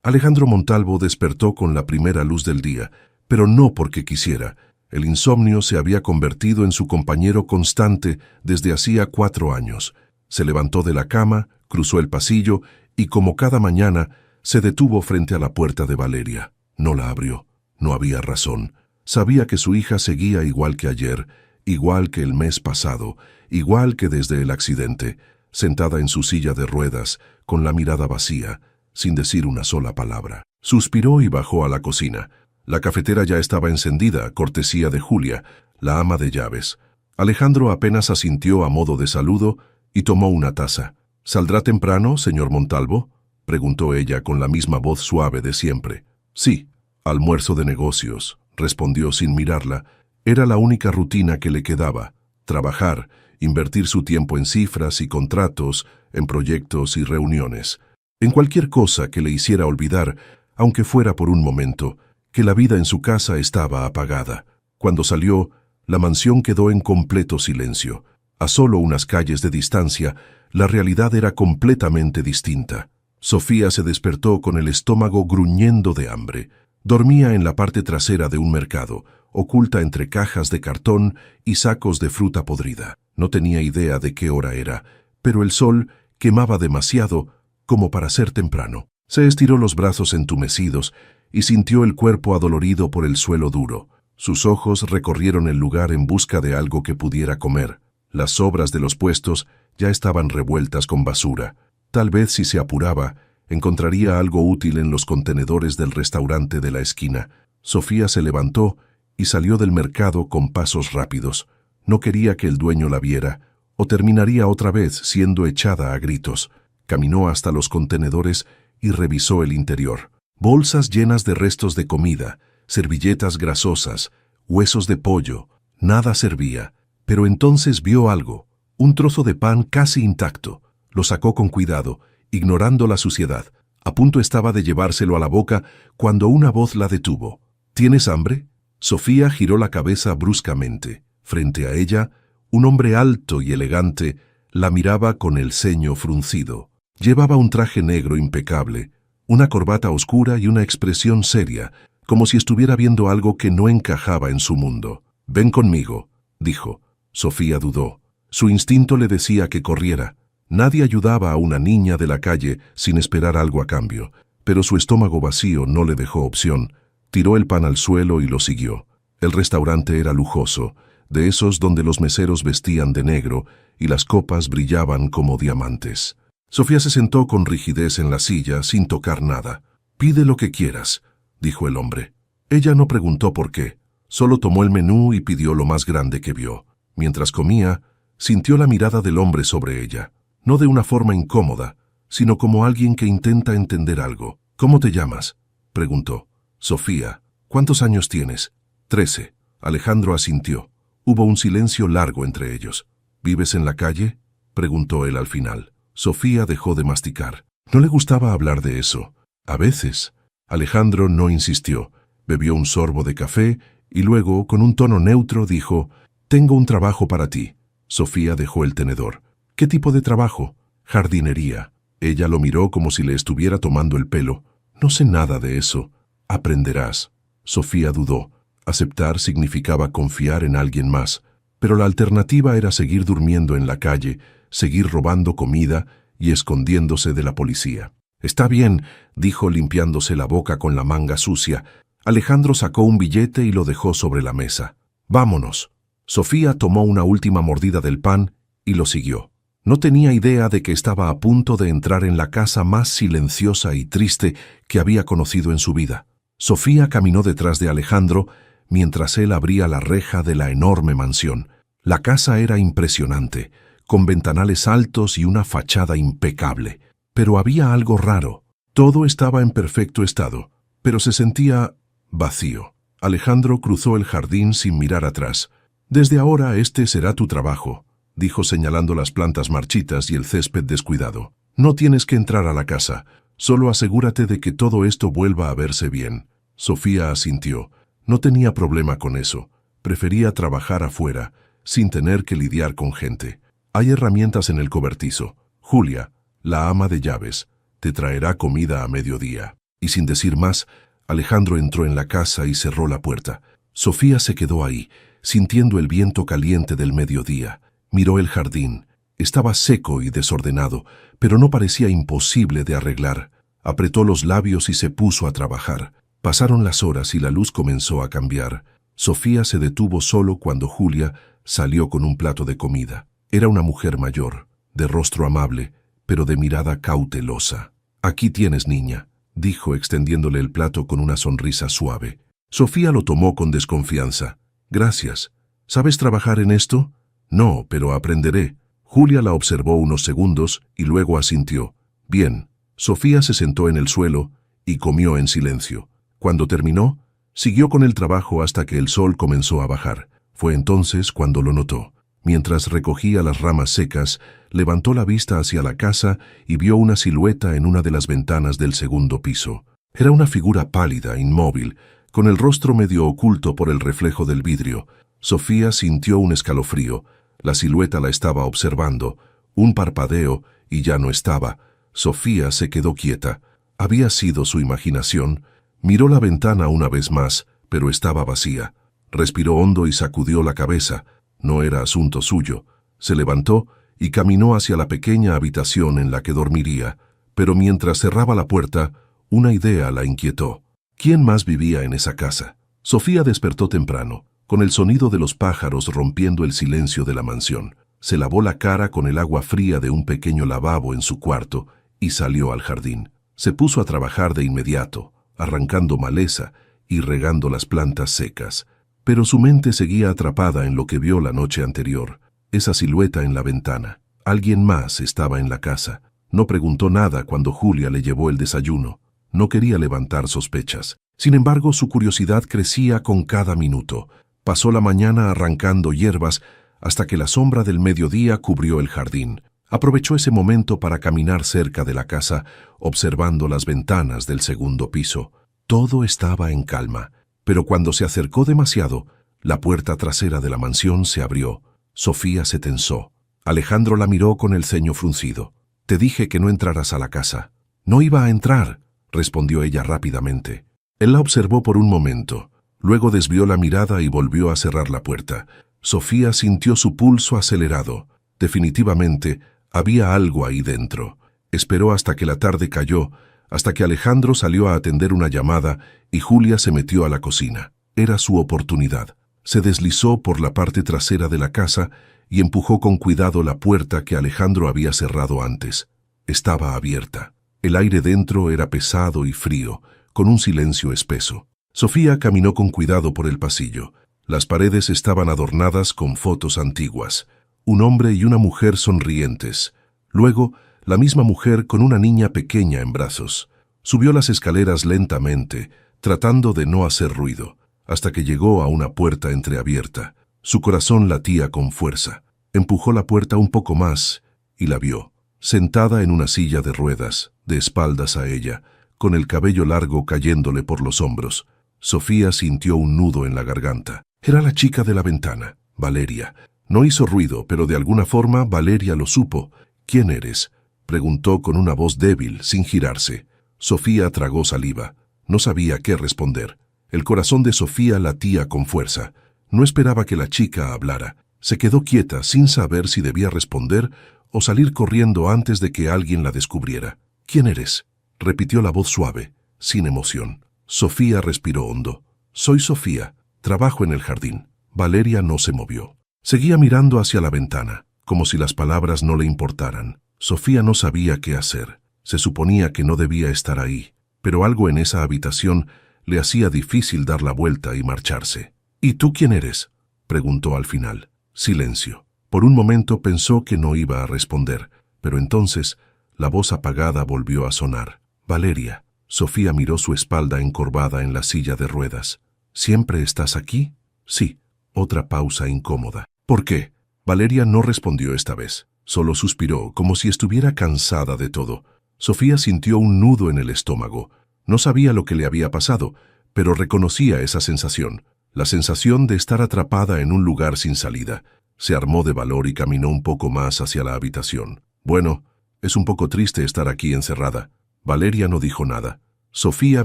Alejandro Montalvo despertó con la primera luz del día, pero no porque quisiera. El insomnio se había convertido en su compañero constante desde hacía 4 años. Se levantó de la cama, cruzó el pasillo y, como cada mañana, se detuvo frente a la puerta de Valeria. No la abrió. No había razón. Sabía que su hija seguía igual que ayer, igual que el mes pasado, igual que desde el accidente, sentada en su silla de ruedas, con la mirada vacía, sin decir una sola palabra. Suspiró y bajó a la cocina. La cafetera ya estaba encendida, cortesía de Julia, la ama de llaves. Alejandro apenas asintió a modo de saludo y tomó una taza. ¿Saldrá temprano, señor Montalvo?, preguntó ella con la misma voz suave de siempre. Sí, almuerzo de negocios, respondió sin mirarla. Era la única rutina que le quedaba: trabajar, invertir su tiempo en cifras y contratos, en proyectos y reuniones, en cualquier cosa que le hiciera olvidar, aunque fuera por un momento, que la vida en su casa estaba apagada. Cuando salió, la mansión quedó en completo silencio. A solo unas calles de distancia, la realidad era completamente distinta. Sofía se despertó con el estómago gruñendo de hambre. Dormía en la parte trasera de un mercado, oculta entre cajas de cartón y sacos de fruta podrida. No tenía idea de qué hora era, pero el sol quemaba demasiado como para ser temprano. Se estiró los brazos entumecidos y sintió el cuerpo adolorido por el suelo duro. Sus ojos recorrieron el lugar en busca de algo que pudiera comer. Las sobras de los puestos ya estaban revueltas con basura. Tal vez si se apuraba, encontraría algo útil en los contenedores del restaurante de la esquina. Sofía se levantó y salió del mercado con pasos rápidos. No quería que el dueño la viera, o terminaría otra vez siendo echada a gritos. Caminó hasta los contenedores y revisó el interior. Bolsas llenas de restos de comida, servilletas grasosas, huesos de pollo. Nada servía. Pero entonces vio algo: un trozo de pan casi intacto. Lo sacó con cuidado, ignorando la suciedad. A punto estaba de llevárselo a la boca cuando una voz la detuvo. ¿Tienes hambre? Sofía giró la cabeza bruscamente. Frente a ella, un hombre alto y elegante la miraba con el ceño fruncido. Llevaba un traje negro impecable, una corbata oscura y una expresión seria, como si estuviera viendo algo que no encajaba en su mundo. «Ven conmigo», dijo. Sofía dudó. Su instinto le decía que corriera. Nadie ayudaba a una niña de la calle sin esperar algo a cambio, pero su estómago vacío no le dejó opción. Tiró el pan al suelo y lo siguió. El restaurante era lujoso, de esos donde los meseros vestían de negro y las copas brillaban como diamantes. Sofía se sentó con rigidez en la silla sin tocar nada. «Pide lo que quieras», dijo el hombre. Ella no preguntó por qué, solo tomó el menú y pidió lo más grande que vio. Mientras comía, sintió la mirada del hombre sobre ella, no de una forma incómoda, sino como alguien que intenta entender algo. «¿Cómo te llamas?», preguntó. «Sofía». «¿Cuántos años tienes?» «13». Alejandro asintió. Hubo un silencio largo entre ellos. «¿Vives en la calle?», preguntó él al final. Sofía dejó de masticar. No le gustaba hablar de eso. A veces. Alejandro no insistió. Bebió un sorbo de café y luego, con un tono neutro, dijo: «Tengo un trabajo para ti». Sofía dejó el tenedor. «¿Qué tipo de trabajo?» «Jardinería». Ella lo miró como si le estuviera tomando el pelo. «No sé nada de eso». «Aprenderás». Sofía dudó. Aceptar significaba confiar en alguien más, pero la alternativa era seguir durmiendo en la calle, seguir robando comida y escondiéndose de la policía. «Está bien», dijo limpiándose la boca con la manga sucia. Alejandro sacó un billete y lo dejó sobre la mesa. «Vámonos». Sofía tomó una última mordida del pan y lo siguió. No tenía idea de que estaba a punto de entrar en la casa más silenciosa y triste que había conocido en su vida. Sofía caminó detrás de Alejandro mientras él abría la reja de la enorme mansión. La casa era impresionante, con ventanales altos y una fachada impecable. Pero había algo raro. Todo estaba en perfecto estado, pero se sentía vacío. Alejandro cruzó el jardín sin mirar atrás. «Desde ahora este será tu trabajo», dijo señalando las plantas marchitas y el césped descuidado. «No tienes que entrar a la casa. Solo asegúrate de que todo esto vuelva a verse bien». Sofía asintió. No tenía problema con eso. Prefería trabajar afuera, sin tener que lidiar con gente. «Hay herramientas en el cobertizo. Julia, la ama de llaves, te traerá comida a mediodía». Y sin decir más, Alejandro entró en la casa y cerró la puerta. Sofía se quedó ahí, sintiendo el viento caliente del mediodía. Miró el jardín. Estaba seco y desordenado, pero no parecía imposible de arreglar. Apretó los labios y se puso a trabajar. Pasaron las horas y la luz comenzó a cambiar. Sofía se detuvo solo cuando Julia salió con un plato de comida. Era una mujer mayor, de rostro amable, pero de mirada cautelosa. «Aquí tienes, niña», dijo extendiéndole el plato con una sonrisa suave. Sofía lo tomó con desconfianza. «Gracias. ¿Sabes trabajar en esto?» «No, pero aprenderé». Julia la observó unos segundos y luego asintió. «Bien». Sofía se sentó en el suelo y comió en silencio. Cuando terminó, siguió con el trabajo hasta que el sol comenzó a bajar. Fue entonces cuando lo notó. Mientras recogía las ramas secas, levantó la vista hacia la casa y vio una silueta en una de las ventanas del segundo piso. Era una figura pálida, inmóvil, con el rostro medio oculto por el reflejo del vidrio. Sofía sintió un escalofrío. La silueta la estaba observando. Un parpadeo y ya no estaba. Sofía se quedó quieta. Había sido su imaginación. Miró la ventana una vez más, pero estaba vacía. Respiró hondo y sacudió la cabeza. No era asunto suyo. Se levantó y caminó hacia la pequeña habitación en la que dormiría, pero mientras cerraba la puerta, una idea la inquietó. ¿Quién más vivía en esa casa? Sofía despertó temprano, con el sonido de los pájaros rompiendo el silencio de la mansión. Se lavó la cara con el agua fría de un pequeño lavabo en su cuarto y salió al jardín. Se puso a trabajar de inmediato, arrancando maleza y regando las plantas secas. Pero su mente seguía atrapada en lo que vio la noche anterior, esa silueta en la ventana. Alguien más estaba en la casa. No preguntó nada cuando Julia le llevó el desayuno. No quería levantar sospechas. Sin embargo, su curiosidad crecía con cada minuto. Pasó la mañana arrancando hierbas hasta que la sombra del mediodía cubrió el jardín. Aprovechó ese momento para caminar cerca de la casa, observando las ventanas del segundo piso. Todo estaba en calma. Pero cuando se acercó demasiado, la puerta trasera de la mansión se abrió. Sofía se tensó. Alejandro la miró con el ceño fruncido. «Te dije que no entraras a la casa». «No iba a entrar», respondió ella rápidamente. Él la observó por un momento. Luego desvió la mirada y volvió a cerrar la puerta. Sofía sintió su pulso acelerado. Definitivamente, había algo ahí dentro. Esperó hasta que la tarde cayó, hasta que Alejandro salió a atender una llamada y Julia se metió a la cocina. Era su oportunidad. Se deslizó por la parte trasera de la casa y empujó con cuidado la puerta que Alejandro había cerrado antes. Estaba abierta. El aire dentro era pesado y frío, con un silencio espeso. Sofía caminó con cuidado por el pasillo. Las paredes estaban adornadas con fotos antiguas. Un hombre y una mujer sonrientes. Luego, la misma mujer con una niña pequeña en brazos. Subió las escaleras lentamente, tratando de no hacer ruido, hasta que llegó a una puerta entreabierta. Su corazón latía con fuerza. Empujó la puerta un poco más y la vio, sentada en una silla de ruedas, de espaldas a ella, con el cabello largo cayéndole por los hombros. Sofía sintió un nudo en la garganta. Era la chica de la ventana, Valeria. No hizo ruido, pero de alguna forma Valeria lo supo. «¿Quién eres?», preguntó con una voz débil, sin girarse. Sofía tragó saliva. No sabía qué responder. El corazón de Sofía latía con fuerza. No esperaba que la chica hablara. Se quedó quieta, sin saber si debía responder o salir corriendo antes de que alguien la descubriera. «¿Quién eres?», repitió la voz suave, sin emoción. Sofía respiró hondo. «Soy Sofía. Trabajo en el jardín». Valeria no se movió. Seguía mirando hacia la ventana, como si las palabras no le importaran. Sofía no sabía qué hacer. Se suponía que no debía estar ahí, pero algo en esa habitación le hacía difícil dar la vuelta y marcharse. «¿Y tú quién eres?», preguntó al final. Silencio. Por un momento pensó que no iba a responder, pero entonces la voz apagada volvió a sonar. «Valeria». Sofía miró su espalda encorvada en la silla de ruedas. «¿Siempre estás aquí?». «Sí». Otra pausa incómoda. «¿Por qué?». Valeria no respondió esta vez. Solo suspiró, como si estuviera cansada de todo. Sofía sintió un nudo en el estómago. No sabía lo que le había pasado, pero reconocía esa sensación. La sensación de estar atrapada en un lugar sin salida. Se armó de valor y caminó un poco más hacia la habitación. «Bueno, es un poco triste estar aquí encerrada». Valeria no dijo nada. Sofía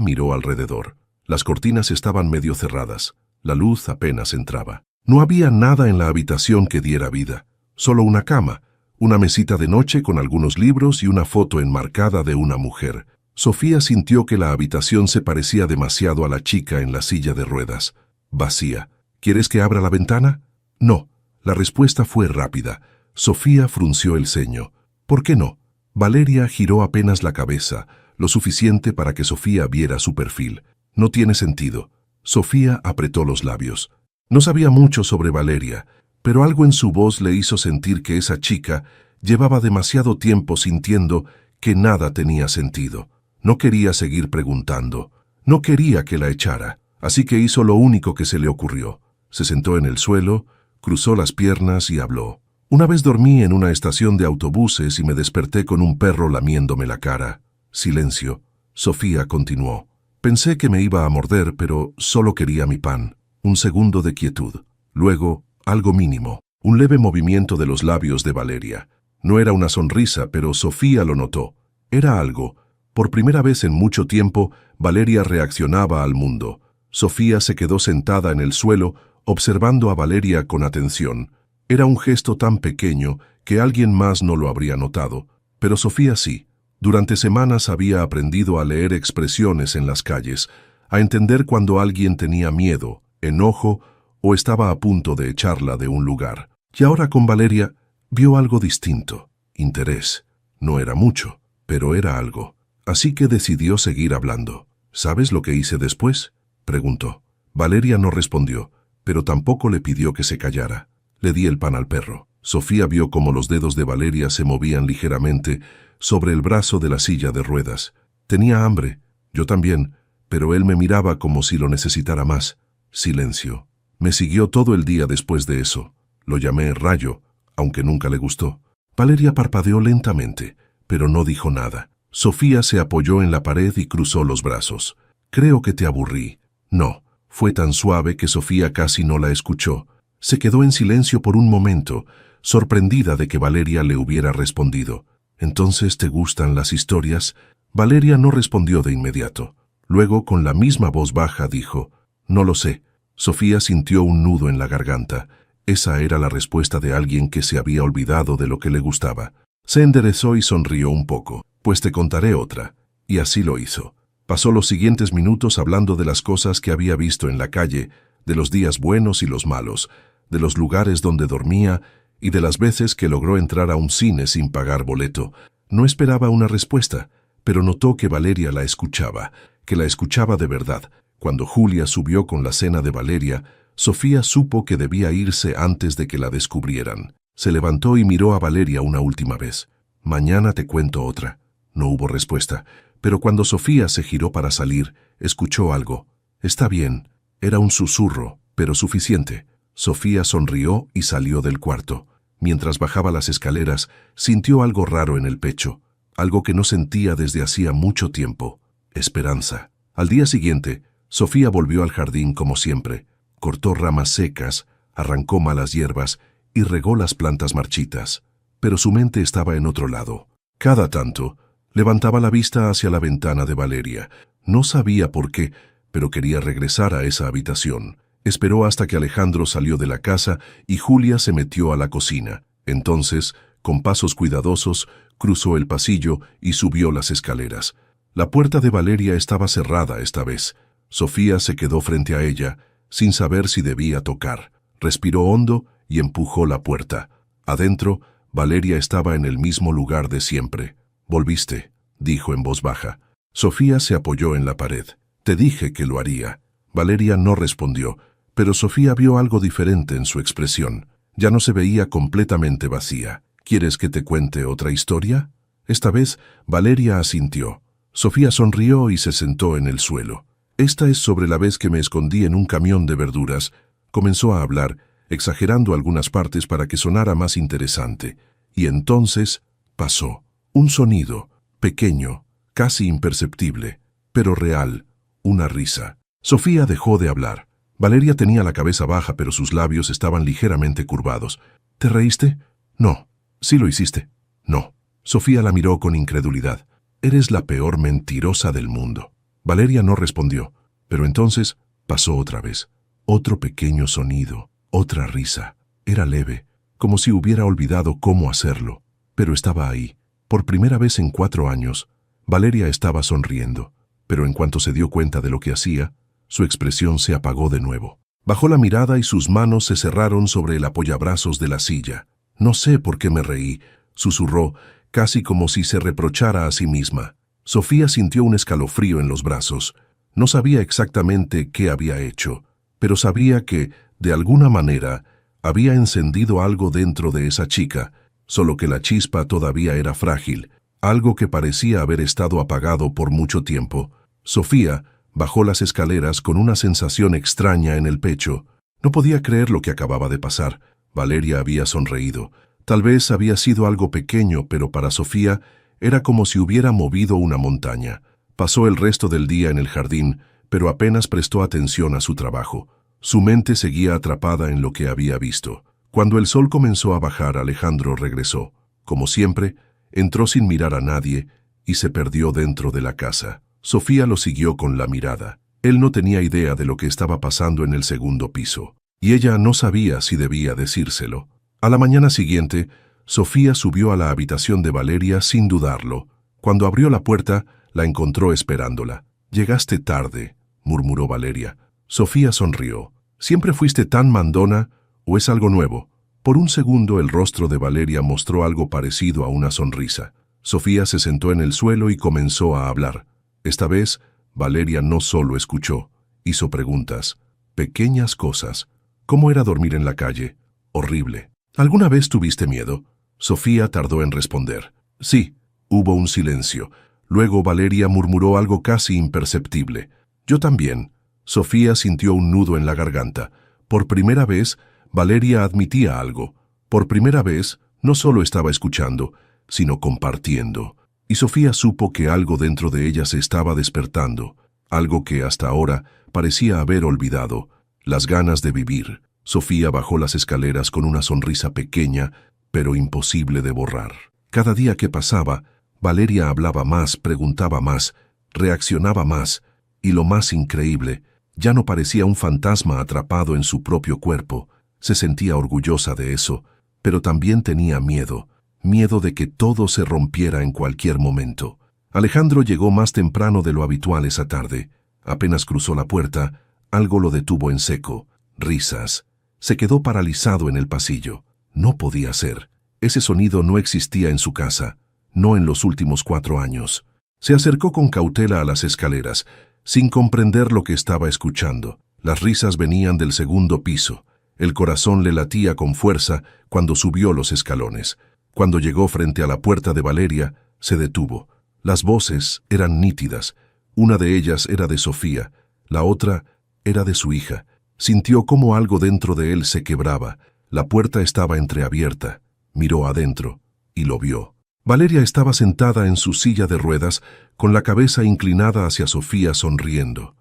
miró alrededor. Las cortinas estaban medio cerradas. La luz apenas entraba. No había nada en la habitación que diera vida. Solo una cama, una mesita de noche con algunos libros y una foto enmarcada de una mujer. Sofía sintió que la habitación se parecía demasiado a la chica en la silla de ruedas. Vacía. ¿Quieres que abra la ventana? No. La respuesta fue rápida. Sofía frunció el ceño. ¿Por qué no? Valeria giró apenas la cabeza, lo suficiente para que Sofía viera su perfil. No tiene sentido. Sofía apretó los labios. No sabía mucho sobre Valeria, pero algo en su voz le hizo sentir que esa chica llevaba demasiado tiempo sintiendo que nada tenía sentido. No quería seguir preguntando. No quería que la echara, así que hizo lo único que se le ocurrió. Se sentó en el suelo, cruzó las piernas y habló. Una vez dormí en una estación de autobuses y me desperté con un perro lamiéndome la cara. Silencio. Sofía continuó. Pensé que me iba a morder, pero solo quería mi pan. Un segundo de quietud. Luego, algo mínimo. Un leve movimiento de los labios de Valeria. No era una sonrisa, pero Sofía lo notó. Era algo. Por primera vez en mucho tiempo, Valeria reaccionaba al mundo. Sofía se quedó sentada en el suelo, observando a Valeria con atención. Era un gesto tan pequeño que alguien más no lo habría notado, pero Sofía sí. Durante semanas había aprendido a leer expresiones en las calles, a entender cuando alguien tenía miedo, enojo o estaba a punto de echarla de un lugar. Y ahora con Valeria vio algo distinto, interés. No era mucho, pero era algo. Así que decidió seguir hablando. ¿Sabes lo que hice después?, preguntó. Valeria no respondió, pero tampoco le pidió que se callara. Le di el pan al perro. Sofía vio cómo los dedos de Valeria se movían ligeramente sobre el brazo de la silla de ruedas. Tenía hambre, yo también, pero él me miraba como si lo necesitara más. Silencio. Me siguió todo el día después de eso. Lo llamé Rayo, aunque nunca le gustó. Valeria parpadeó lentamente, pero no dijo nada. Sofía se apoyó en la pared y cruzó los brazos. Creo que te aburrí. No. Fue tan suave que Sofía casi no la escuchó. Se quedó en silencio por un momento, sorprendida de que Valeria le hubiera respondido. ¿Entonces te gustan las historias? Valeria no respondió de inmediato. Luego, con la misma voz baja, dijo, no lo sé. Sofía sintió un nudo en la garganta. Esa era la respuesta de alguien que se había olvidado de lo que le gustaba. Se enderezó y sonrió un poco. Pues te contaré otra. Y así lo hizo. Pasó los siguientes minutos hablando de las cosas que había visto en la calle, de los días buenos y los malos, de los lugares donde dormía y de las veces que logró entrar a un cine sin pagar boleto. No esperaba una respuesta, pero notó que Valeria la escuchaba, que la escuchaba de verdad. Cuando Julia subió con la cena de Valeria, Sofía supo que debía irse antes de que la descubrieran. Se levantó y miró a Valeria una última vez. Mañana te cuento otra. No hubo respuesta, pero cuando Sofía se giró para salir, escuchó algo. Está bien. Era un susurro, pero suficiente. Sofía sonrió y salió del cuarto. Mientras bajaba las escaleras, sintió algo raro en el pecho, algo que no sentía desde hacía mucho tiempo. Esperanza. Al día siguiente, Sofía volvió al jardín como siempre. Cortó ramas secas, arrancó malas hierbas y regó las plantas marchitas. Pero su mente estaba en otro lado. Cada tanto, levantaba la vista hacia la ventana de Valeria. No sabía por qué, pero quería regresar a esa habitación. Esperó hasta que Alejandro salió de la casa y Julia se metió a la cocina. Entonces, con pasos cuidadosos, cruzó el pasillo y subió las escaleras. La puerta de Valeria estaba cerrada esta vez. Sofía se quedó frente a ella, sin saber si debía tocar. Respiró hondo y empujó la puerta. Adentro, Valeria estaba en el mismo lugar de siempre. «Volviste», dijo en voz baja. Sofía se apoyó en la pared. «Te dije que lo haría». Valeria no respondió, pero Sofía vio algo diferente en su expresión. Ya no se veía completamente vacía. «¿Quieres que te cuente otra historia?». Esta vez, Valeria asintió. Sofía sonrió y se sentó en el suelo. «Esta es sobre la vez que me escondí en un camión de verduras». Comenzó a hablar, exagerando algunas partes para que sonara más interesante. Y entonces pasó. Un sonido, pequeño, casi imperceptible, pero real, una risa. Sofía dejó de hablar. Valeria tenía la cabeza baja, pero sus labios estaban ligeramente curvados. «¿Te reíste?». «No». «¿Sí lo hiciste?». «No». Sofía la miró con incredulidad. «Eres la peor mentirosa del mundo». Valeria no respondió, pero entonces pasó otra vez. Otro pequeño sonido, otra risa. Era leve, como si hubiera olvidado cómo hacerlo, pero estaba ahí. Por primera vez en 4 años, Valeria estaba sonriendo, pero en cuanto se dio cuenta de lo que hacía, su expresión se apagó de nuevo. Bajó la mirada y sus manos se cerraron sobre el apoyabrazos de la silla. «No sé por qué me reí», susurró, casi como si se reprochara a sí misma. Sofía sintió un escalofrío en los brazos. No sabía exactamente qué había hecho, pero sabía que, de alguna manera, había encendido algo dentro de esa chica, solo que la chispa todavía era frágil, algo que parecía haber estado apagado por mucho tiempo. Sofía bajó las escaleras con una sensación extraña en el pecho. No podía creer lo que acababa de pasar. Valeria había sonreído. Tal vez había sido algo pequeño, pero para Sofía era como si hubiera movido una montaña. Pasó el resto del día en el jardín, pero apenas prestó atención a su trabajo. Su mente seguía atrapada en lo que había visto. Cuando el sol comenzó a bajar, Alejandro regresó. Como siempre, entró sin mirar a nadie y se perdió dentro de la casa. Sofía lo siguió con la mirada. Él no tenía idea de lo que estaba pasando en el segundo piso, y ella no sabía si debía decírselo. A la mañana siguiente, Sofía subió a la habitación de Valeria sin dudarlo. Cuando abrió la puerta, la encontró esperándola. «Llegaste tarde», murmuró Valeria. Sofía sonrió. «¿Siempre fuiste tan mandona o es algo nuevo?» Por un segundo el rostro de Valeria mostró algo parecido a una sonrisa. Sofía se sentó en el suelo y comenzó a hablar. Esta vez, Valeria no solo escuchó, hizo preguntas. Pequeñas cosas. ¿Cómo era dormir en la calle? Horrible. ¿Alguna vez tuviste miedo? Sofía tardó en responder. Sí. Hubo un silencio. Luego Valeria murmuró algo casi imperceptible. Yo también. Sofía sintió un nudo en la garganta. Por primera vez, Valeria admitía algo. Por primera vez, no solo estaba escuchando, sino compartiendo. Y Sofía supo que algo dentro de ella se estaba despertando, algo que hasta ahora parecía haber olvidado, las ganas de vivir. Sofía bajó las escaleras con una sonrisa pequeña, pero imposible de borrar. Cada día que pasaba, Valeria hablaba más, preguntaba más, reaccionaba más, y lo más increíble, ya no parecía un fantasma atrapado en su propio cuerpo. Se sentía orgullosa de eso, pero también tenía miedo. Miedo de que todo se rompiera en cualquier momento. Alejandro llegó más temprano de lo habitual esa tarde. Apenas cruzó la puerta, algo lo detuvo en seco. Risas. Se quedó paralizado en el pasillo. No podía ser. Ese sonido no existía en su casa, no en los últimos 4 años. Se acercó con cautela a las escaleras, sin comprender lo que estaba escuchando. Las risas venían del segundo piso. El corazón le latía con fuerza cuando subió los escalones. Cuando llegó frente a la puerta de Valeria, se detuvo. Las voces eran nítidas. Una de ellas era de Sofía, la otra era de su hija. Sintió cómo algo dentro de él se quebraba. La puerta estaba entreabierta. Miró adentro y lo vio. Valeria estaba sentada en su silla de ruedas, con la cabeza inclinada hacia Sofía, sonriendo.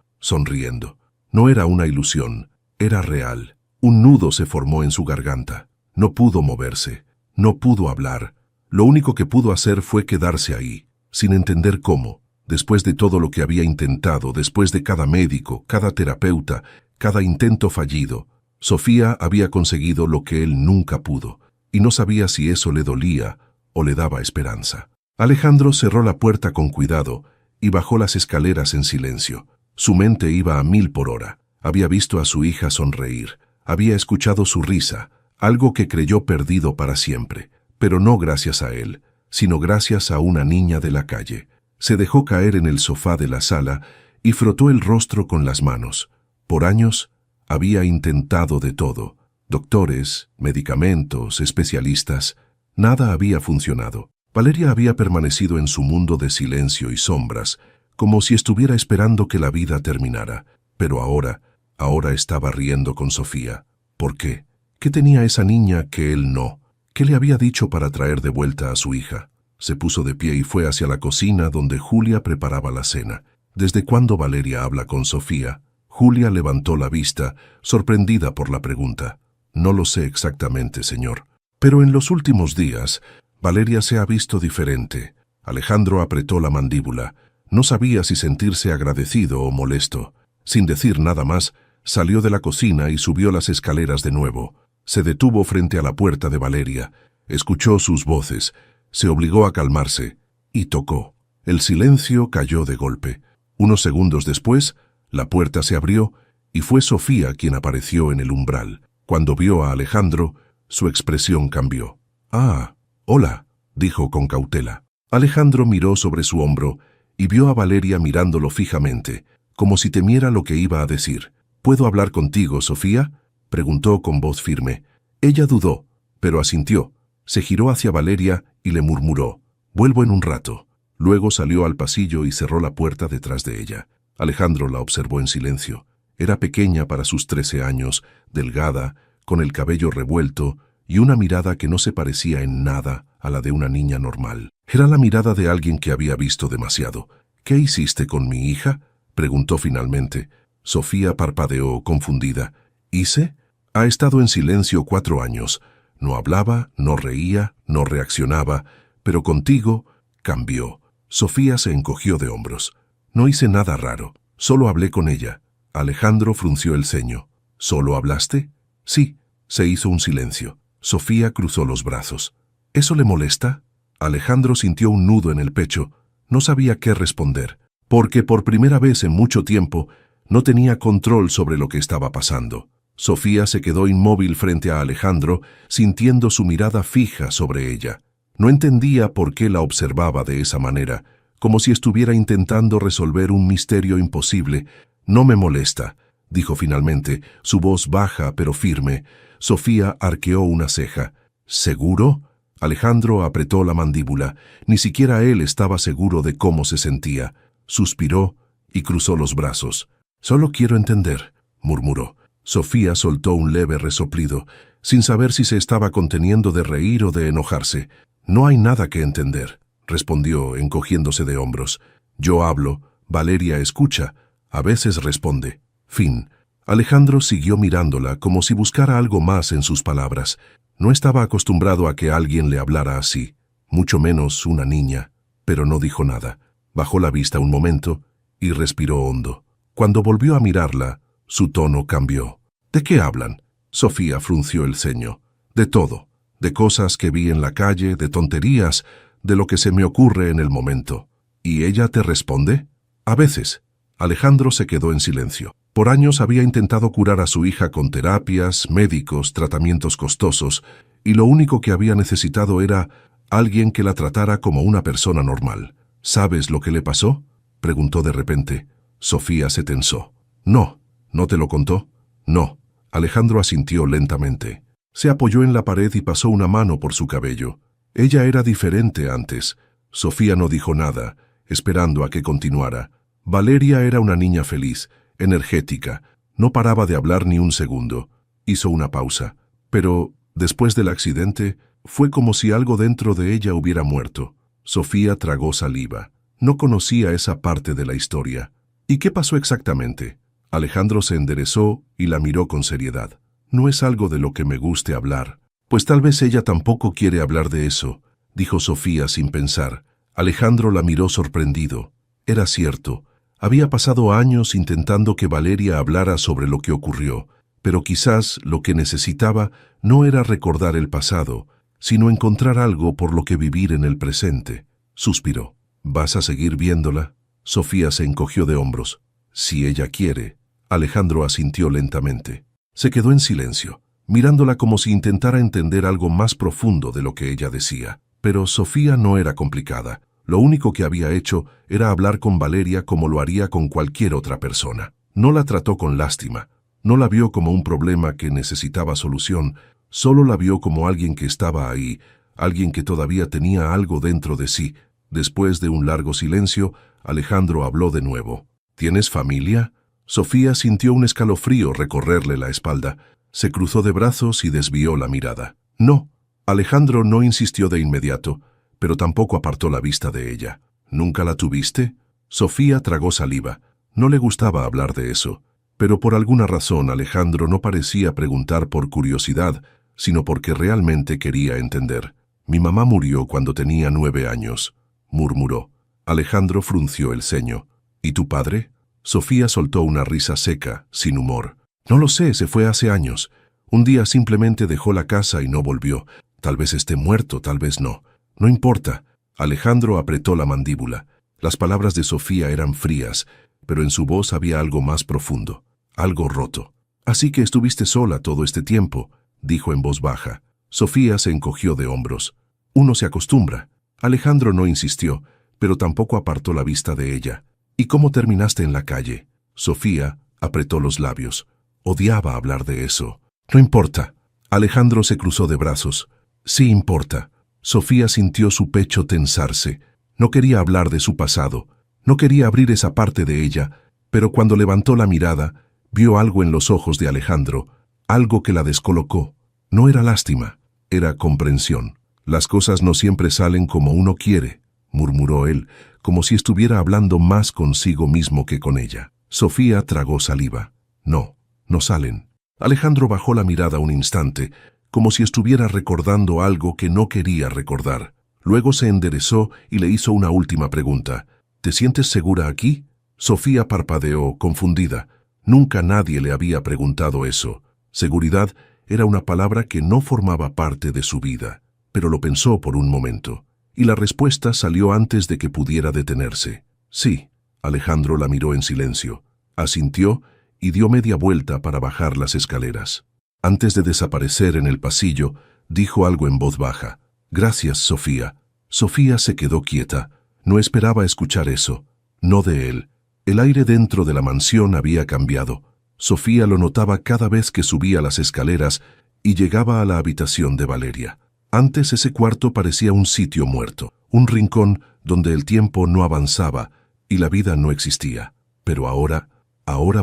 No era una ilusión, era real. Un nudo se formó en su garganta. No pudo moverse. No pudo hablar. Lo único que pudo hacer fue quedarse ahí, sin entender cómo. Después de todo lo que había intentado, después de cada médico, cada terapeuta, cada intento fallido, Sofía había conseguido lo que él nunca pudo, y no sabía si eso le dolía o le daba esperanza. Alejandro cerró la puerta con cuidado y bajó las escaleras en silencio. Su mente iba a 1000 por hora. Había visto a su hija sonreír, había escuchado su risa, algo que creyó perdido para siempre, pero no gracias a él, sino gracias a una niña de la calle. Se dejó caer en el sofá de la sala y frotó el rostro con las manos. Por años había intentado de todo. Doctores, medicamentos, especialistas. Nada había funcionado. Valeria había permanecido en su mundo de silencio y sombras, como si estuviera esperando que la vida terminara. Pero ahora estaba riendo con Sofía. ¿Por qué? ¿Qué tenía esa niña que él no? ¿Qué le había dicho para traer de vuelta a su hija? Se puso de pie y fue hacia la cocina donde Julia preparaba la cena. ¿Desde cuándo Valeria habla con Sofía? Julia levantó la vista, sorprendida por la pregunta. No lo sé exactamente, señor. Pero en los últimos días, Valeria se ha visto diferente. Alejandro apretó la mandíbula. No sabía si sentirse agradecido o molesto. Sin decir nada más, salió de la cocina y subió las escaleras de nuevo. Se detuvo frente a la puerta de Valeria, escuchó sus voces, se obligó a calmarse y tocó. El silencio cayó de golpe. Unos segundos después, la puerta se abrió y fue Sofía quien apareció en el umbral. Cuando vio a Alejandro, su expresión cambió. «Ah, hola», dijo con cautela. Alejandro miró sobre su hombro y vio a Valeria mirándolo fijamente, como si temiera lo que iba a decir. «¿Puedo hablar contigo, Sofía?», preguntó con voz firme. Ella dudó, pero asintió. Se giró hacia Valeria y le murmuró: «Vuelvo en un rato». Luego salió al pasillo y cerró la puerta detrás de ella. Alejandro la observó en silencio. Era pequeña para sus 13 años, delgada, con el cabello revuelto y una mirada que no se parecía en nada a la de una niña normal. Era la mirada de alguien que había visto demasiado. «¿Qué hiciste con mi hija?», preguntó finalmente. Sofía parpadeó, confundida. «¿Hice? Ha estado en silencio 4 años. No hablaba, no reía, no reaccionaba, pero contigo cambió». Sofía se encogió de hombros. «No hice nada raro, solo hablé con ella». Alejandro frunció el ceño. «¿Solo hablaste?». «Sí». Se hizo un silencio. Sofía cruzó los brazos. «¿Eso le molesta?». Alejandro sintió un nudo en el pecho. No sabía qué responder, porque por primera vez en mucho tiempo no tenía control sobre lo que estaba pasando. Sofía se quedó inmóvil frente a Alejandro, sintiendo su mirada fija sobre ella. No entendía por qué la observaba de esa manera, como si estuviera intentando resolver un misterio imposible. «No me molesta», dijo finalmente, su voz baja pero firme. Sofía arqueó una ceja. «¿Seguro?». Alejandro apretó la mandíbula. Ni siquiera él estaba seguro de cómo se sentía. Suspiró y cruzó los brazos. «Solo quiero entender», murmuró. Sofía soltó un leve resoplido, sin saber si se estaba conteniendo de reír o de enojarse. «No hay nada que entender», respondió, encogiéndose de hombros. «Yo hablo, Valeria escucha, a veces responde». Fin. Alejandro siguió mirándola como si buscara algo más en sus palabras. No estaba acostumbrado a que alguien le hablara así, mucho menos una niña, pero no dijo nada. Bajó la vista un momento y respiró hondo. Cuando volvió a mirarla, su tono cambió. «¿De qué hablan?». Sofía frunció el ceño. «De todo. De cosas que vi en la calle, de tonterías, de lo que se me ocurre en el momento». «¿Y ella te responde?». «A veces». Alejandro se quedó en silencio. Por años había intentado curar a su hija con terapias, médicos, tratamientos costosos, y lo único que había necesitado era alguien que la tratara como una persona normal. «¿Sabes lo que le pasó?», preguntó de repente. Sofía se tensó. «No». «¿No te lo contó?». «No». Alejandro asintió lentamente. Se apoyó en la pared y pasó una mano por su cabello. Ella era diferente antes. Sofía no dijo nada, esperando a que continuara. Valeria era una niña feliz, energética. No paraba de hablar ni un segundo. Hizo una pausa. Pero, después del accidente, fue como si algo dentro de ella hubiera muerto. Sofía tragó saliva. No conocía esa parte de la historia. «¿Y qué pasó exactamente?». Alejandro se enderezó y la miró con seriedad. «No es algo de lo que me guste hablar». «Pues tal vez ella tampoco quiere hablar de eso», dijo Sofía sin pensar. Alejandro la miró sorprendido. Era cierto. Había pasado años intentando que Valeria hablara sobre lo que ocurrió, pero quizás lo que necesitaba no era recordar el pasado, sino encontrar algo por lo que vivir en el presente. Suspiró. «¿Vas a seguir viéndola?». Sofía se encogió de hombros. «Si ella quiere». Alejandro asintió lentamente. Se quedó en silencio, mirándola como si intentara entender algo más profundo de lo que ella decía. Pero Sofía no era complicada. Lo único que había hecho era hablar con Valeria como lo haría con cualquier otra persona. No la trató con lástima, no la vio como un problema que necesitaba solución, solo la vio como alguien que estaba ahí, alguien que todavía tenía algo dentro de sí. Después de un largo silencio, Alejandro habló de nuevo. «¿Tienes familia?». Sofía sintió un escalofrío recorrerle la espalda. Se cruzó de brazos y desvió la mirada. «No». Alejandro no insistió de inmediato, pero tampoco apartó la vista de ella. «¿Nunca la tuviste?». Sofía tragó saliva. No le gustaba hablar de eso, pero por alguna razón Alejandro no parecía preguntar por curiosidad, sino porque realmente quería entender. «Mi mamá murió cuando tenía 9 años», murmuró. Alejandro frunció el ceño. ¿Y tu padre? Sofía soltó una risa seca, sin humor. No lo sé, se fue hace años. Un día simplemente dejó la casa y no volvió. Tal vez esté muerto, tal vez no. No importa. Alejandro apretó la mandíbula. Las palabras de Sofía eran frías, pero en su voz había algo más profundo, algo roto. Así que estuviste sola todo este tiempo, dijo en voz baja. Sofía se encogió de hombros. Uno se acostumbra. Alejandro no insistió, pero tampoco apartó la vista de ella. ¿Y cómo terminaste en la calle? Sofía apretó los labios. Odiaba hablar de eso. No importa. Alejandro se cruzó de brazos. Sí importa. Sofía sintió su pecho tensarse. No quería hablar de su pasado. No quería abrir esa parte de ella, pero cuando levantó la mirada, vio algo en los ojos de Alejandro, algo que la descolocó. No era lástima, era comprensión. Las cosas no siempre salen como uno quiere, murmuró él, como si estuviera hablando más consigo mismo que con ella. Sofía tragó saliva. No, no salen. Alejandro bajó la mirada un instante, como si estuviera recordando algo que no quería recordar. Luego se enderezó y le hizo una última pregunta. ¿Te sientes segura aquí? Sofía parpadeó, confundida. Nunca nadie le había preguntado eso. Seguridad era una palabra que no formaba parte de su vida, pero lo pensó por un momento, y la respuesta salió antes de que pudiera detenerse. Sí. Alejandro la miró en silencio, asintió y dio media vuelta para bajar las escaleras. Antes de desaparecer en el pasillo, dijo algo en voz baja. Gracias, Sofía. Sofía se quedó quieta. No esperaba escuchar eso. No de él. El aire dentro de la mansión había cambiado. Sofía lo notaba cada vez que subía las escaleras y llegaba a la habitación de Valeria. Antes ese cuarto parecía un sitio muerto, un rincón donde el tiempo no avanzaba y la vida no existía. Pero ahora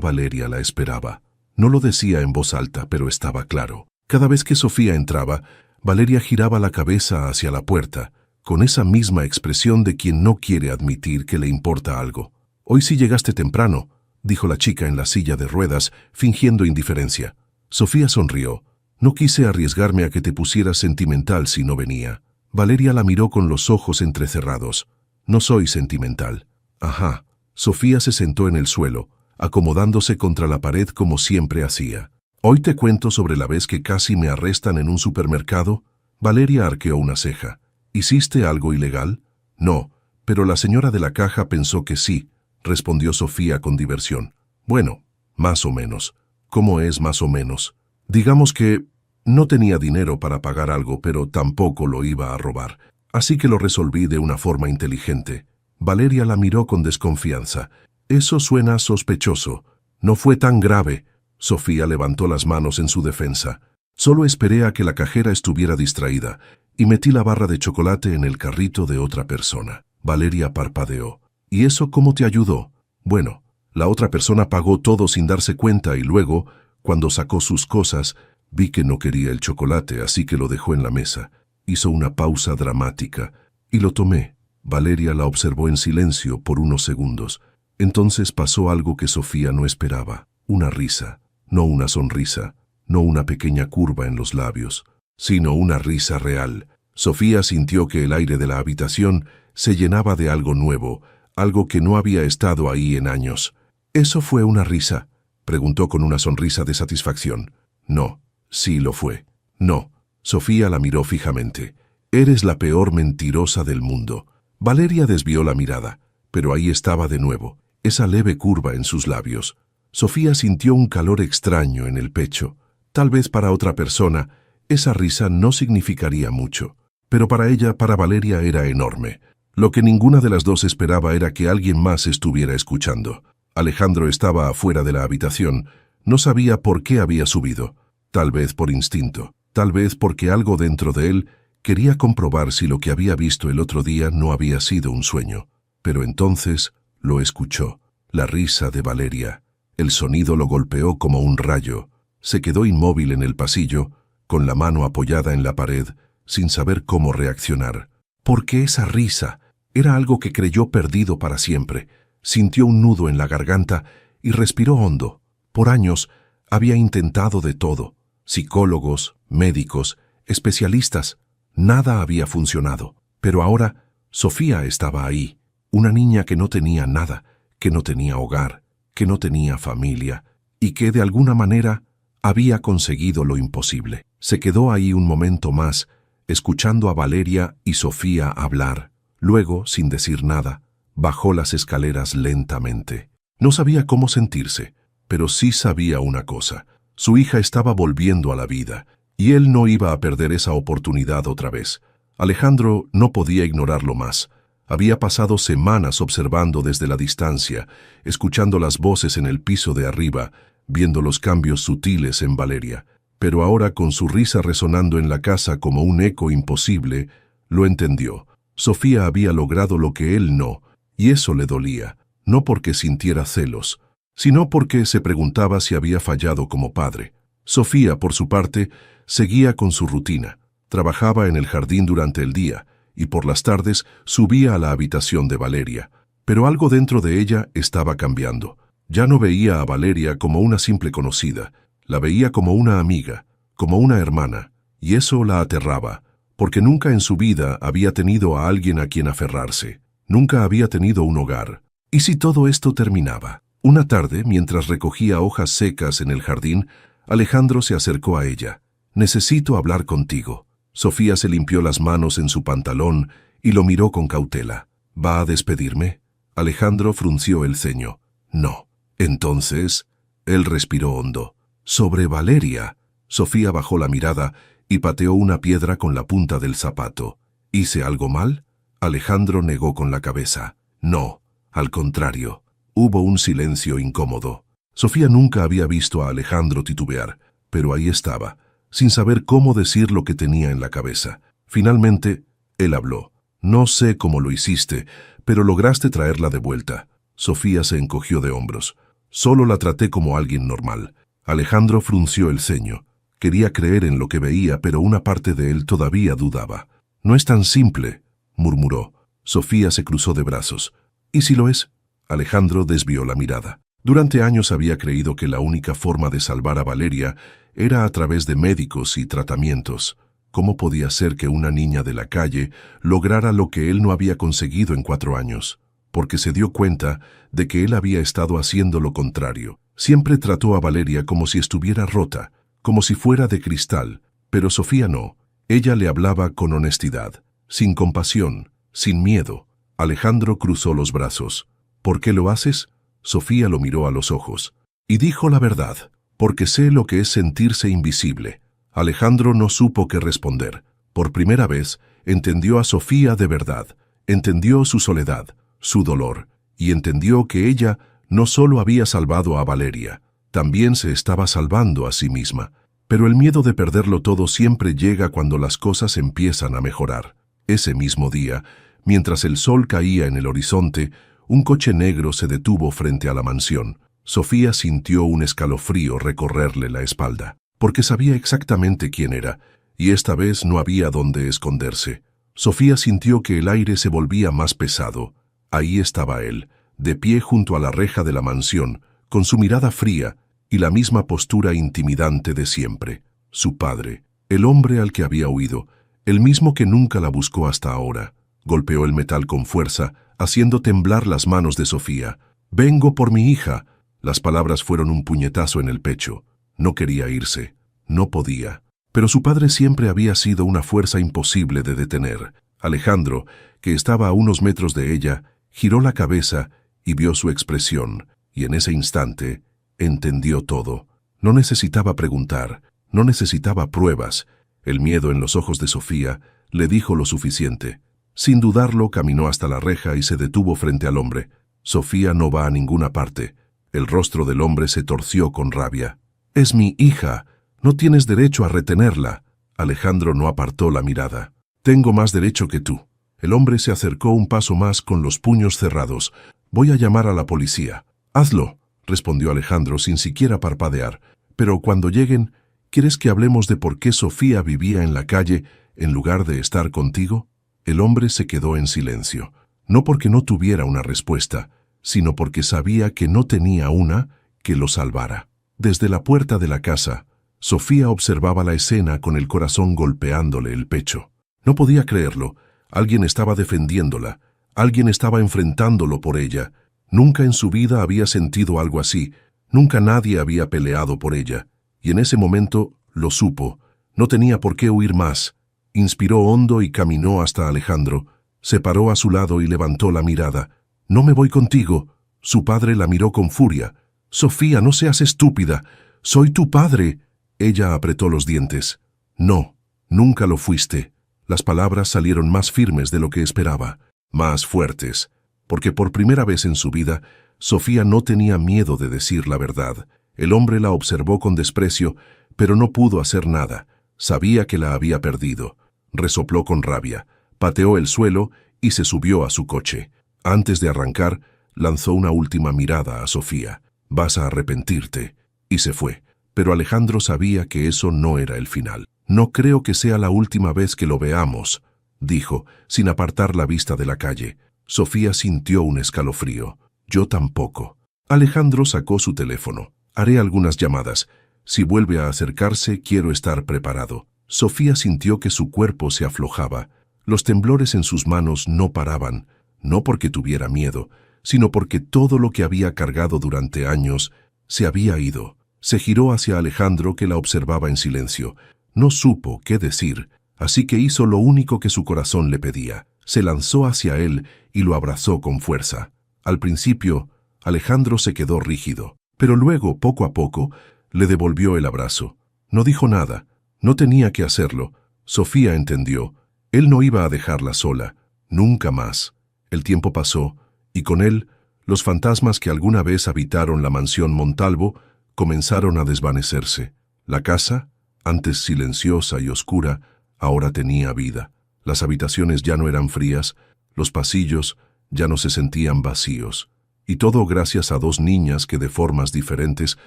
Valeria la esperaba. No lo decía en voz alta, pero estaba claro. Cada vez que Sofía entraba, Valeria giraba la cabeza hacia la puerta, con esa misma expresión de quien no quiere admitir que le importa algo. «Hoy sí llegaste temprano», dijo la chica en la silla de ruedas, fingiendo indiferencia. Sofía sonrió. «No quise arriesgarme a que te pusieras sentimental si no venía». Valeria la miró con los ojos entrecerrados. «No soy sentimental». «Ajá». Sofía se sentó en el suelo, acomodándose contra la pared como siempre hacía. «¿Hoy te cuento sobre la vez que casi me arrestan en un supermercado?» Valeria arqueó una ceja. «¿Hiciste algo ilegal?» «No, pero la señora de la caja pensó que sí», respondió Sofía con diversión. «Bueno, más o menos». «¿Cómo es más o menos?» «Digamos que no tenía dinero para pagar algo, pero tampoco lo iba a robar. Así que lo resolví de una forma inteligente». Valeria la miró con desconfianza. «Eso suena sospechoso. No fue tan grave». Sofía levantó las manos en su defensa. «Solo esperé a que la cajera estuviera distraída y metí la barra de chocolate en el carrito de otra persona». Valeria parpadeó. «¿Y eso cómo te ayudó?» «Bueno, la otra persona pagó todo sin darse cuenta y luego, cuando sacó sus cosas, vi que no quería el chocolate, así que lo dejó en la mesa». Hizo una pausa dramática. «Y lo tomé». Valeria la observó en silencio por unos segundos. Entonces pasó algo que Sofía no esperaba. Una risa. No una sonrisa, no una pequeña curva en los labios, sino una risa real. Sofía sintió que el aire de la habitación se llenaba de algo nuevo, algo que no había estado ahí en años. «¿Eso fue una risa?», preguntó con una sonrisa de satisfacción. «No, sí lo fue». «No». Sofía la miró fijamente. «Eres la peor mentirosa del mundo». Valeria desvió la mirada, pero ahí estaba de nuevo, esa leve curva en sus labios. Sofía sintió un calor extraño en el pecho. Tal vez para otra persona, esa risa no significaría mucho, pero para ella, para Valeria, era enorme. Lo que ninguna de las dos esperaba era que alguien más estuviera escuchando. Alejandro estaba afuera de la habitación. No sabía por qué había subido. Tal vez por instinto, tal vez porque algo dentro de él quería comprobar si lo que había visto el otro día no había sido un sueño. Pero entonces lo escuchó, la risa de Valeria. El sonido lo golpeó como un rayo. Se quedó inmóvil en el pasillo, con la mano apoyada en la pared, sin saber cómo reaccionar. ¿Por qué esa risa? Era algo que creyó perdido para siempre. Sintió un nudo en la garganta y respiró hondo. Por años había intentado de todo. Psicólogos, médicos, especialistas. Nada había funcionado. Pero ahora Sofía estaba ahí. una niña que no tenía nada, que no tenía hogar, que no tenía familia, y que de alguna manera había conseguido lo imposible. Se quedó ahí un momento más, escuchando a Valeria y Sofía hablar. Luego, sin decir nada, bajó las escaleras lentamente. No sabía cómo sentirse, pero sí sabía una cosa. Su hija estaba volviendo a la vida, y él no iba a perder esa oportunidad otra vez. Alejandro no podía ignorarlo más. Había pasado semanas observando desde la distancia, escuchando las voces en el piso de arriba, viendo los cambios sutiles en Valeria. Pero ahora, con su risa resonando en la casa como un eco imposible, lo entendió. Sofía había logrado lo que él no, y eso le dolía, no porque sintiera celos, sino porque se preguntaba si había fallado como padre. Sofía, por su parte, seguía con su rutina. Trabajaba en el jardín durante el día, y por las tardes subía a la habitación de Valeria. Pero algo dentro de ella estaba cambiando. Ya no veía a Valeria como una simple conocida, la veía como una amiga, como una hermana, y eso la aterraba, porque nunca en su vida había tenido a alguien a quien aferrarse, nunca había tenido un hogar. ¿Y si todo esto terminaba? Una tarde, mientras recogía hojas secas en el jardín, Alejandro se acercó a ella. «Necesito hablar contigo». Sofía se limpió las manos en su pantalón y lo miró con cautela. «¿Va a despedirme?» Alejandro frunció el ceño. «No». «Entonces...» Él respiró hondo. «Sobre Valeria». Sofía bajó la mirada y pateó una piedra con la punta del zapato. «¿Hice algo mal?» Alejandro negó con la cabeza. «No, al contrario». Hubo un silencio incómodo. Sofía nunca había visto a Alejandro titubear, pero ahí estaba, sin saber cómo decir lo que tenía en la cabeza. Finalmente, él habló. «No sé cómo lo hiciste, pero lograste traerla de vuelta». Sofía se encogió de hombros. «Solo la traté como alguien normal». Alejandro frunció el ceño. Quería creer en lo que veía, pero una parte de él todavía dudaba. «No es tan simple», murmuró. Sofía se cruzó de brazos. «¿Y si lo es?» Alejandro desvió la mirada. Durante años había creído que la única forma de salvar a Valeria era a través de médicos y tratamientos. ¿Cómo podía ser que una niña de la calle lograra lo que él no había conseguido en 4 años? Porque se dio cuenta de que él había estado haciendo lo contrario. Siempre trató a Valeria como si estuviera rota, como si fuera de cristal, pero Sofía no. Ella le hablaba con honestidad, sin compasión, sin miedo. Alejandro cruzó los brazos. «¿Por qué lo haces?» Sofía lo miró a los ojos. Y dijo la verdad, «Porque sé lo que es sentirse invisible». Alejandro no supo qué responder. Por primera vez, entendió a Sofía de verdad. Entendió su soledad, su dolor, y entendió que ella no solo había salvado a Valeria, también se estaba salvando a sí misma. Pero el miedo de perderlo todo siempre llega cuando las cosas empiezan a mejorar. Ese mismo día, mientras el sol caía en el horizonte, un coche negro se detuvo frente a la mansión. Sofía sintió un escalofrío recorrerle la espalda, porque sabía exactamente quién era, y esta vez no había dónde esconderse. Sofía sintió que el aire se volvía más pesado. Ahí estaba él, de pie junto a la reja de la mansión, con su mirada fría y la misma postura intimidante de siempre. Su padre, el hombre al que había huido, el mismo que nunca la buscó hasta ahora. Golpeó el metal con fuerza, haciendo temblar las manos de Sofía. «Vengo por mi hija». Las palabras fueron un puñetazo en el pecho. No quería irse. No podía. Pero su padre siempre había sido una fuerza imposible de detener. Alejandro, que estaba a unos metros de ella, giró la cabeza y vio su expresión, y en ese instante entendió todo. No necesitaba preguntar, no necesitaba pruebas. El miedo en los ojos de Sofía le dijo lo suficiente. Sin dudarlo, caminó hasta la reja y se detuvo frente al hombre. «Sofía no va a ninguna parte». El rostro del hombre se torció con rabia. «Es mi hija. No tienes derecho a retenerla». Alejandro no apartó la mirada. «Tengo más derecho que tú». El hombre se acercó un paso más con los puños cerrados. «Voy a llamar a la policía». «Hazlo», respondió Alejandro sin siquiera parpadear. «Pero cuando lleguen, ¿quieres que hablemos de por qué Sofía vivía en la calle en lugar de estar contigo?» El hombre se quedó en silencio, no porque no tuviera una respuesta, sino porque sabía que no tenía una que lo salvara. Desde la puerta de la casa, Sofía observaba la escena con el corazón golpeándole el pecho. No podía creerlo. Alguien estaba defendiéndola, Alguien estaba enfrentándolo por ella. Nunca en su vida había sentido algo así. Nunca nadie había peleado por ella. Y en ese momento lo supo. No tenía por qué huir más. Inspiró hondo y caminó hasta Alejandro. Se paró a su lado y levantó la mirada. «No me voy contigo». Su padre la miró con furia. «Sofía, no seas estúpida. Soy tu padre». Ella apretó los dientes. «No, nunca lo fuiste». Las palabras salieron más firmes de lo que esperaba, más fuertes, porque por primera vez en su vida, Sofía no tenía miedo de decir la verdad. El hombre la observó con desprecio, pero no pudo hacer nada. Sabía que la había perdido. Resopló con rabia, pateó el suelo y se subió a su coche. Antes de arrancar, lanzó una última mirada a Sofía. «Vas a arrepentirte». Y se fue. Pero Alejandro sabía que eso no era el final. «No creo que sea la última vez que lo veamos», dijo, sin apartar la vista de la calle. Sofía sintió un escalofrío. «Yo tampoco». Alejandro sacó su teléfono. «Haré algunas llamadas. Si vuelve a acercarse, quiero estar preparado». Sofía sintió que su cuerpo se aflojaba. Los temblores en sus manos no paraban, no porque tuviera miedo, sino porque todo lo que había cargado durante años se había ido. Se giró hacia Alejandro, que la observaba en silencio. No supo qué decir, así que hizo lo único que su corazón le pedía. Se lanzó hacia él y lo abrazó con fuerza. Al principio, Alejandro se quedó rígido, pero luego, poco a poco, le devolvió el abrazo. No dijo nada, no tenía que hacerlo. Sofía entendió. Él no iba a dejarla sola, nunca más. El tiempo pasó, y con él, los fantasmas que alguna vez habitaron la mansión Montalvo comenzaron a desvanecerse. La casa, antes silenciosa y oscura, ahora tenía vida. Las habitaciones ya no eran frías, los pasillos ya no se sentían vacíos. Y todo gracias a dos niñas que de formas diferentes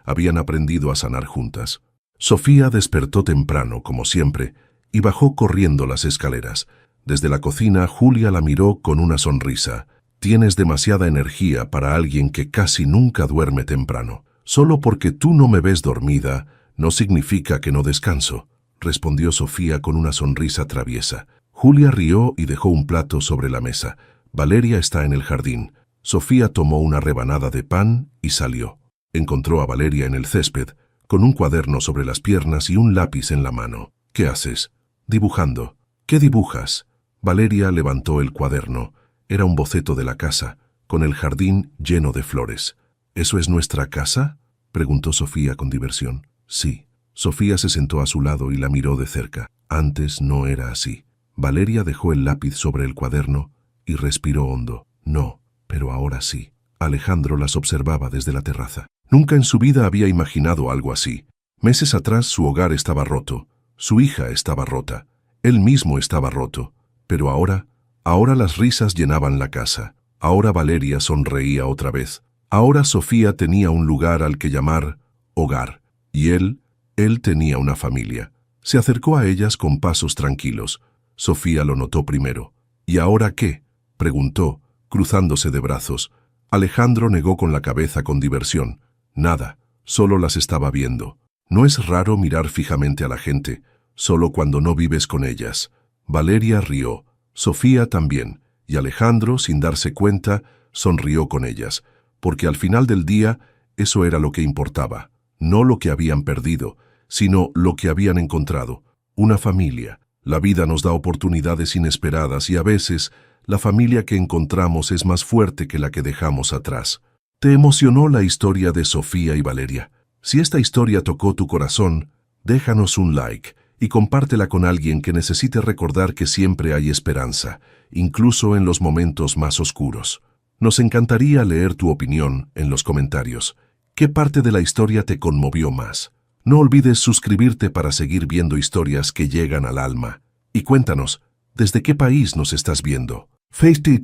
habían aprendido a sanar juntas. Sofía despertó temprano, como siempre, y bajó corriendo las escaleras. Desde la cocina, Julia la miró con una sonrisa. «Tienes demasiada energía para alguien que casi nunca duerme temprano. Solo porque tú no me ves dormida, no significa que no descanso», respondió Sofía con una sonrisa traviesa. Julia rió y dejó un plato sobre la mesa. «Valeria está en el jardín». Sofía tomó una rebanada de pan y salió. Encontró a Valeria en el césped, con un cuaderno sobre las piernas y un lápiz en la mano. «¿Qué haces?» «Dibujando». «¿Qué dibujas?» Valeria levantó el cuaderno. Era un boceto de la casa, con el jardín lleno de flores. «¿Eso es nuestra casa?», preguntó Sofía con diversión. «Sí». Sofía se sentó a su lado y la miró de cerca. Antes no era así. Valeria dejó el lápiz sobre el cuaderno y respiró hondo. «No, pero ahora sí». Alejandro las observaba desde la terraza. Nunca en su vida había imaginado algo así. Meses atrás su hogar estaba roto, su hija estaba rota, él mismo estaba roto. Pero ahora las risas llenaban la casa. Ahora Valeria sonreía otra vez. Ahora Sofía tenía un lugar al que llamar hogar. Y él tenía una familia. Se acercó a ellas con pasos tranquilos. Sofía lo notó primero. «¿Y ahora qué?», preguntó, cruzándose de brazos. Alejandro negó con la cabeza con diversión. «Nada, solo las estaba viendo». No es raro mirar fijamente a la gente, solo cuando no vives con ellas. Valeria rió, Sofía también, y Alejandro, sin darse cuenta, sonrió con ellas, porque al final del día eso era lo que importaba, no lo que habían perdido, sino lo que habían encontrado, una familia. La vida nos da oportunidades inesperadas y a veces la familia que encontramos es más fuerte que la que dejamos atrás. ¿Te emocionó la historia de Sofía y Valeria? Si esta historia tocó tu corazón, déjanos un like y compártela con alguien que necesite recordar que siempre hay esperanza, incluso en los momentos más oscuros. Nos encantaría leer tu opinión en los comentarios. ¿Qué parte de la historia te conmovió más? No olvides suscribirte para seguir viendo historias que llegan al alma. Y cuéntanos, ¿desde qué país nos estás viendo? Facebook